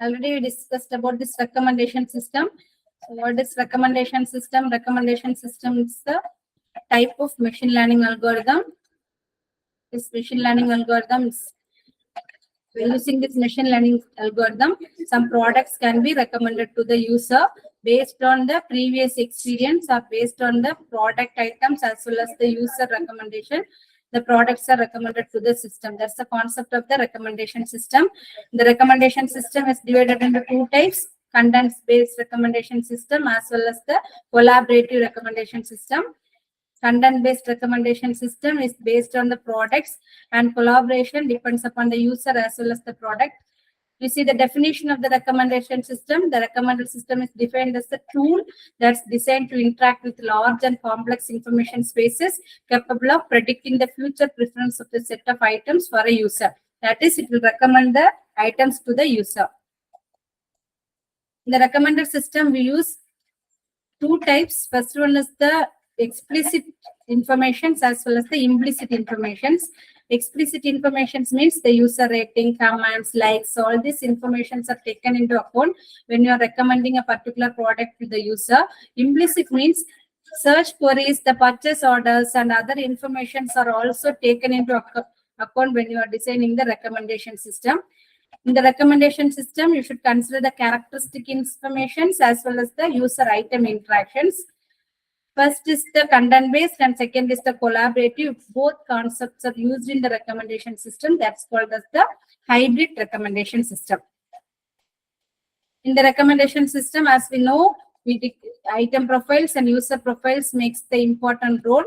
Already we discussed about this recommendation system. So what is recommendation system? Recommendation system is the type of machine learning algorithm. This machine learning algorithm is using this machine learning algorithm, some products can be recommended to the user based on the previous experience or based on the product items as well as the user recommendation. The products are recommended to the system. That's the concept of the recommendation system. The recommendation system is divided into two types: content-based recommendation system as well as the collaborative recommendation system. Content-based recommendation system is based on the products, and collaboration depends upon the user as well as the product. You see the definition of the recommendation system. The recommended system is defined as a tool that's designed to interact with large and complex information spaces, capable of predicting the future preference of the set of items for a user. That is, it will recommend the items to the user. In the recommended system, we use two types. First one is the explicit informations as well as the implicit informations. Explicit informations means the user rating, comments, likes, all these informations are taken into account when you are recommending a particular product to the user. Implicit means search queries, the purchase orders, and other informations are also taken into account when you are designing the recommendation system. In the recommendation system, you should consider the characteristic informations as well as the user item interactions. First is the content-based and second is the collaborative. Both concepts are used in the recommendation system. That's called as the hybrid recommendation system. In the recommendation system, as we know, item profiles and user profiles makes the important role.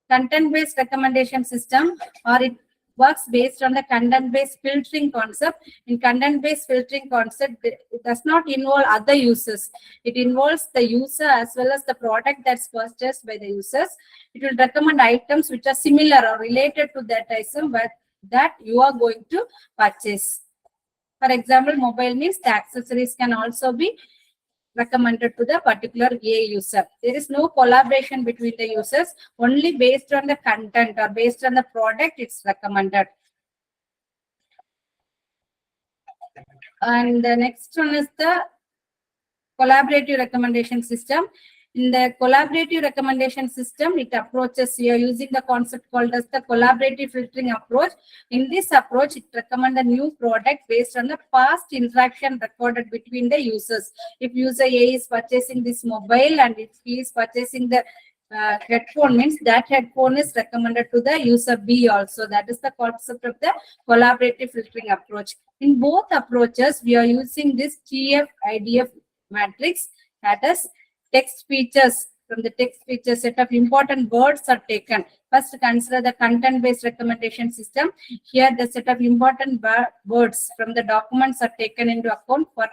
Content-based recommendation system, or it works based on the content-based filtering concept. In content-based filtering concept, it does not involve other users. It involves the user as well as the product that's purchased by the users. It will recommend items which are similar or related to that item that you are going to purchase. For example, mobile means the accessories can also be recommended to the particular A user. There is no collaboration between the users, only based on the content or based on the product it's recommended. And the next one is the collaborative recommendation system. In the collaborative recommendation system, it approaches, you are using the concept called as the collaborative filtering approach. In this approach, it recommends a new product based on the past interaction recorded between the users. If user A is purchasing this mobile and if he is purchasing the headphone, means that headphone is recommended to the user B also. That is the concept of the collaborative filtering approach. In both approaches, we are using this TF-IDF matrix, that is, text features. From the text feature, set of important words are taken. First, consider the content-based recommendation system. Here, the set of important words from the documents are taken into account for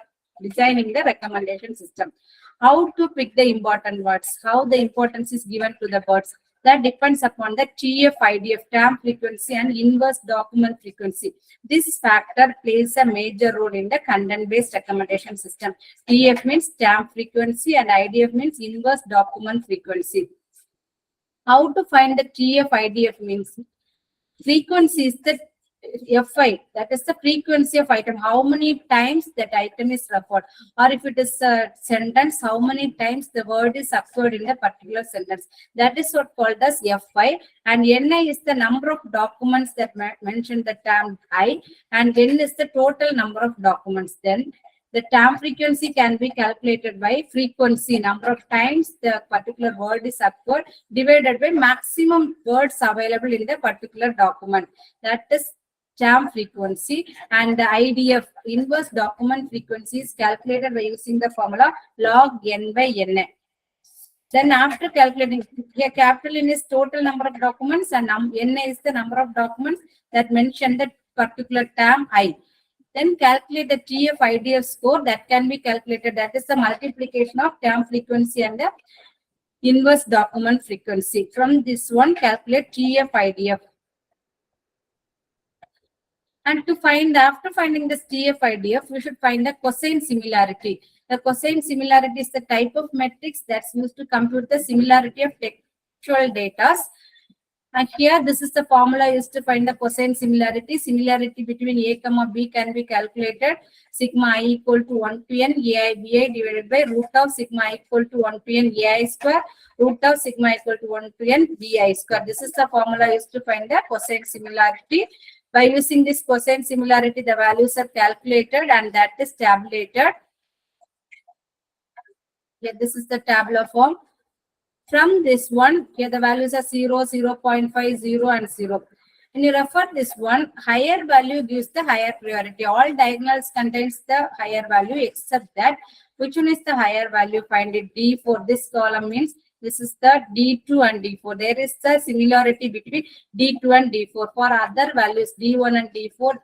designing the recommendation system. How to pick the important words, how the importance is given to the words, that depends upon the TF-IDF, term frequency and inverse document frequency. This factor plays a major role in the content-based recommendation system. TF means term frequency and IDF means inverse document frequency. How to find the TF-IDF means frequency is the FI, that is the frequency of item, how many times that item is referred, or if it is a sentence, how many times the word is occurred in a particular sentence. That is what called as FI, and NI is the number of documents that mention the term I, and N is the total number of documents. Then the term frequency can be calculated by frequency, number of times the particular word is occurred, divided by maximum words available in the particular document. That is term frequency, and the IDF, inverse document frequency, is calculated by using the formula log n by n. Then after calculating, here capital N is total number of documents and n is the number of documents that mention the particular term I. Then calculate the TF-IDF score that can be calculated. That is the multiplication of term frequency and the inverse document frequency. From this one, calculate TF-IDF. And to find, after finding this TF-IDF, we should find the cosine similarity. The cosine similarity is the type of matrix that's used to compute the similarity of textual data. And here, this is the formula used to find the cosine similarity. Similarity between A comma B can be calculated. Sigma I equal to 1 to n ai bi divided by root of sigma I equal to 1 to n ai square, root of sigma equal to 1 to n bi square. This is the formula used to find the cosine similarity. By using this cosine similarity, the values are calculated and that is tabulated. Yeah, this is the tabular form. From this one, here the values are 0, 0 0.5, 0 and 0. When you refer this one, higher value gives the higher priority. All diagonals contains the higher value except that. Which one is the higher value? Find it. D for this column means this is the D2 and D4. There is the similarity between D2 and D4. For other values, D1 and D4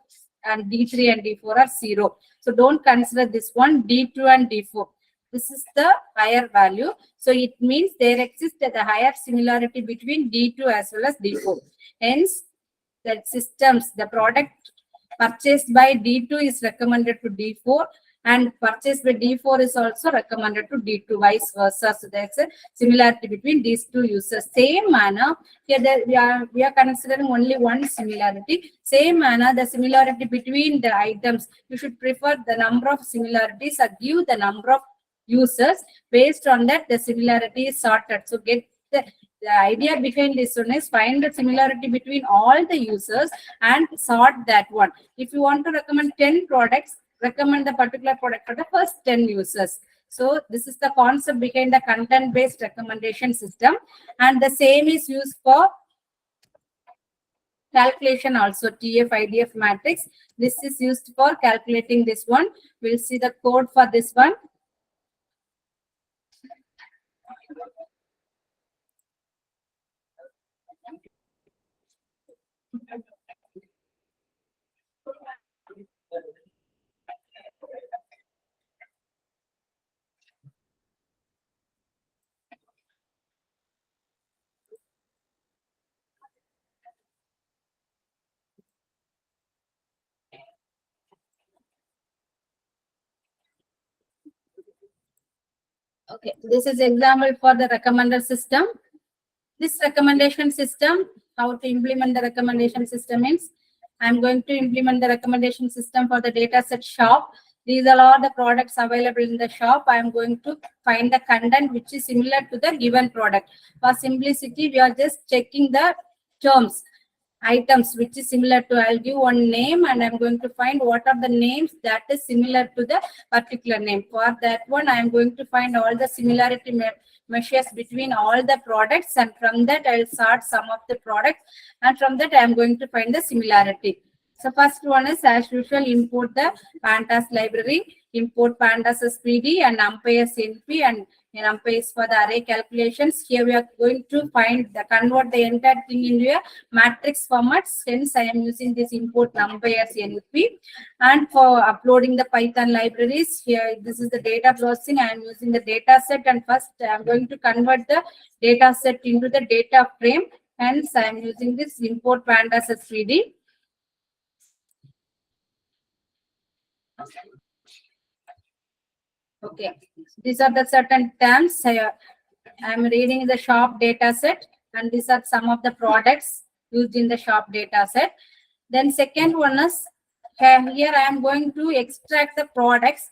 and D3 and D4 are 0. So don't consider this one, D2 and D4. This is the higher value. So it means there exists the higher similarity between D2 as well as D4. Hence, the systems, the product purchased by D2 is recommended to D4 and purchased by D4 is also recommended to D2, vice versa. So there's a similarity between these two users. Same manner, here we are considering only one similarity. Same manner, the similarity between the items, you should prefer the number of similarities or give the number of users. Based on that, the similarity is sorted. So get the idea behind this one is find the similarity between all the users and sort that one. If you want to recommend 10 products, recommend the particular product for the first 10 users. So this is the concept behind the content-based recommendation system, and the same is used for calculation also. TF IDF matrix, this is used for calculating this one. We'll see the code for this one. Okay, this is example for the recommender system. This recommendation system, how to implement the recommendation system means, I'm going to implement the recommendation system for the dataset shop. These are all the products available in the shop. I am going to find the content which is similar to the given product. For simplicity, we are just checking the terms, items which is similar to, I'll give one name and I'm going to find what are the names that is similar to the particular name. For that one, I am going to find all the similarity measures between all the products, and from that I'll sort some of the products, and from that I am going to find the similarity. So first one is, as usual, import the pandas library, import pandas SPD and numpy NP and numpy for the array calculations. Here we are going to convert the entire thing into a matrix format. Hence I am using this import numpy NP. And for uploading the Python libraries, here this is the data processing. I am using the data set, and first I am going to convert the data set into the data frame. Hence I am using this import pandas SPD. Okay, these are the certain terms. I am reading the shop data set, and these are some of the products used in the shop data set. Then second one is, here I am going to extract the products.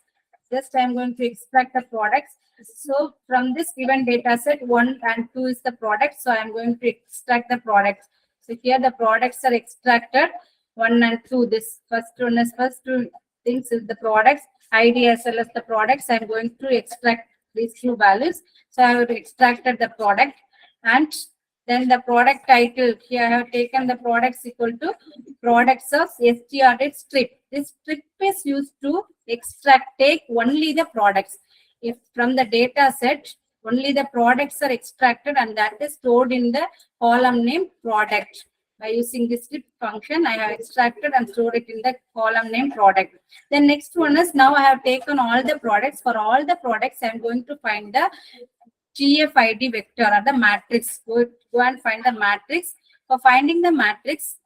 Just I am going to extract the products. So from this given data set, 1 and 2 is the product. So I am going to extract the products. So here the products are extracted, 1 and 2. This first one is first two things is the products, ID as well as the products. I'm going to extract these two values. So I have extracted the product, and then the product title. Here I have taken the products equal to products of strd strip. This strip is used to take only the products. If from the data set, only the products are extracted, and that is stored in the column name product. By using this strip function, I have extracted and stored it in the column name product. The next one is, now I have taken all the products. For all the products, I am going to find the GFID vector or the matrix. Go and find the matrix. For finding the matrix,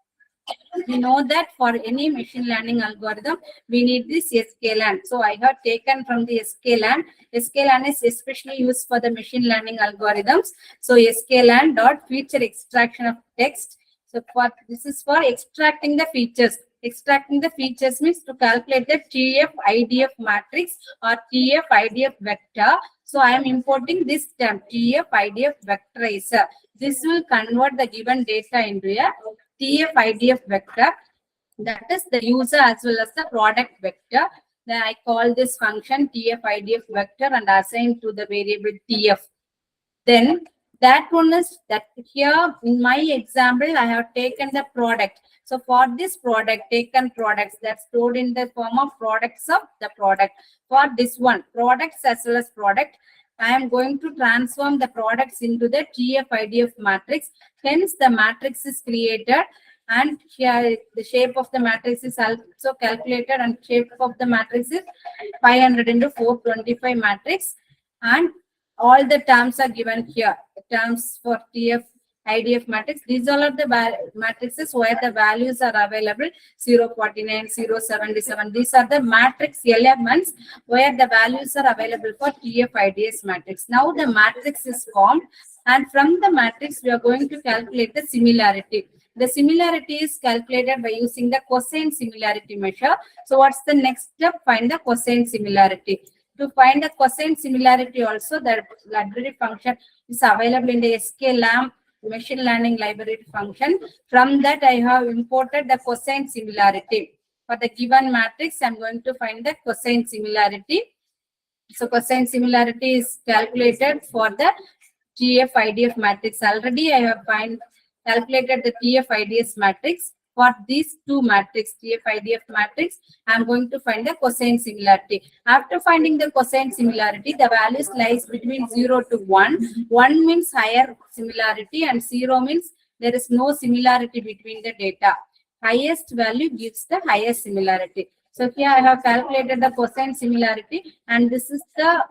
We know that for any machine learning algorithm, we need this sklan. So I have taken from the sklan. Sklan is especially used for the machine learning algorithms. So sklan dot feature extraction of text. So for this is for extracting the features. Extracting the features means to calculate the TF-IDF matrix or TF-IDF vector. So I am importing this term TF-IDF vectorizer. This will convert the given data into a TF-IDF vector. That is the user as well as the product vector. Then I call this function TF-IDF vector and assign to the variable TF. Then that one is that here in my example, I have taken the product. So for this product, taken products that's stored in the form of products of the product. For this one, products as well as product, I am going to transform the products into the TF-IDF matrix. Hence, the matrix is created. And here the shape of the matrix is also calculated, and shape of the matrix is 500 into 425 matrix. And all the terms are given here. The terms for TF IDF matrix. These all are the matrices where the values are available. 049, 077. These are the matrix elements where the values are available for TF IDS matrix. Now the matrix is formed, and from the matrix we are going to calculate the similarity. The similarity is calculated by using the cosine similarity measure. So what's the next step? Find the cosine similarity. To find the cosine similarity also, the library function is available in the sklam machine learning library function. From that, I have imported the cosine similarity. For the given matrix, I'm going to find the cosine similarity. So cosine similarity is calculated for the TF-IDF matrix. Already I have calculated the TF-IDS matrix. For these two matrix, TF-IDF matrix, I am going to find the cosine similarity. After finding the cosine similarity, the values lies between 0 to 1. 1 means higher similarity and 0 means there is no similarity between the data. Highest value gives the highest similarity. So here I have calculated the cosine similarity, and this is the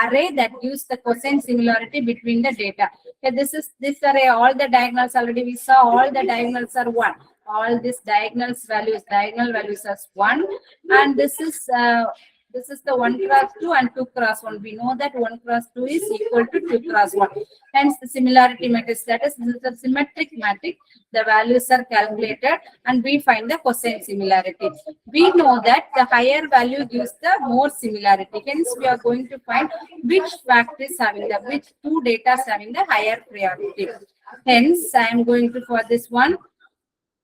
array that gives the cosine similarity between the data. Okay, this array, all the diagonals already we saw, all the diagonals are 1. All these diagonal values are 1, and this is the 1 cross 2 and 2 cross 1. We know that 1 cross 2 is equal to 2 cross 1. Hence the similarity matrix, that is, this is a symmetric matrix. The values are calculated and we find the cosine similarity. We know that the higher value gives the more similarity. Hence we are going to find which fact is having the, which two data is having the higher priority. Hence I am going to, for this one,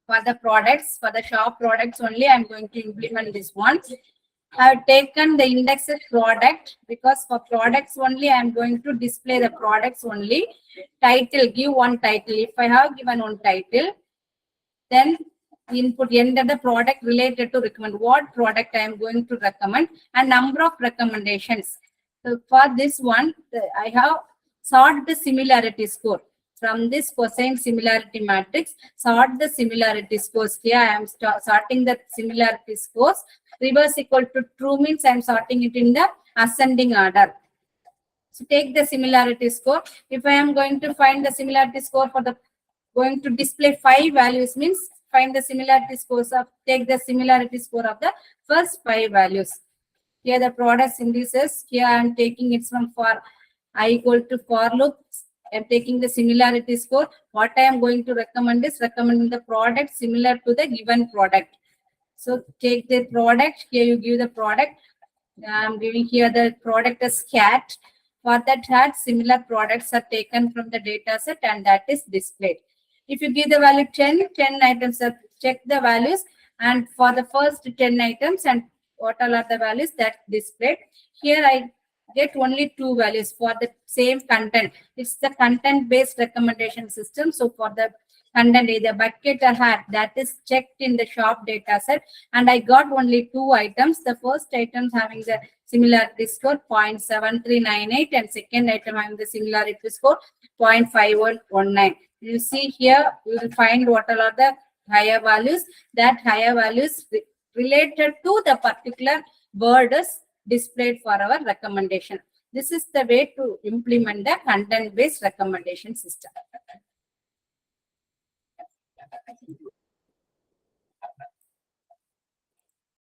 for the products, for the shop products only, I'm going to implement this one. I have taken the index of product because for products only, I'm going to display the products only. Title, give one title. If I have given one title, then input enter the product related to recommend. What product I am going to recommend and number of recommendations. So for this one, I have sort the similarity score. From this cosine similarity matrix, sort the similarity scores. Here I am sorting the similarity scores. Reverse equal to true means I am sorting it in the ascending order. So take the similarity score. If I am going to find the similarity score for the, going to display 5 values means find the similarity scores of, take the similarity score of the first 5 values. Here the products indices, here I am taking it from for I equal to for loop. I am taking the similarity score. What I am going to recommend is recommending the product similar to the given product. So take the product, here you give the product. I am giving here the product as cat. For that hat, similar products are taken from the data set and that is displayed. If you give the value 10 items are, check the values, and for the first 10 items and what all are the values that displayed. Here I get only 2 values for the same content. It's the content based recommendation system. So for the content either bucket or hat, that is checked in the shop data set, and I got only 2 items. The first item having the similarity score 0.7398 and second item having the similarity score 0.5119. You see here, you will find what all are the higher values. That higher values related to the particular word is displayed for our recommendation. This is the way to implement the content-based recommendation system.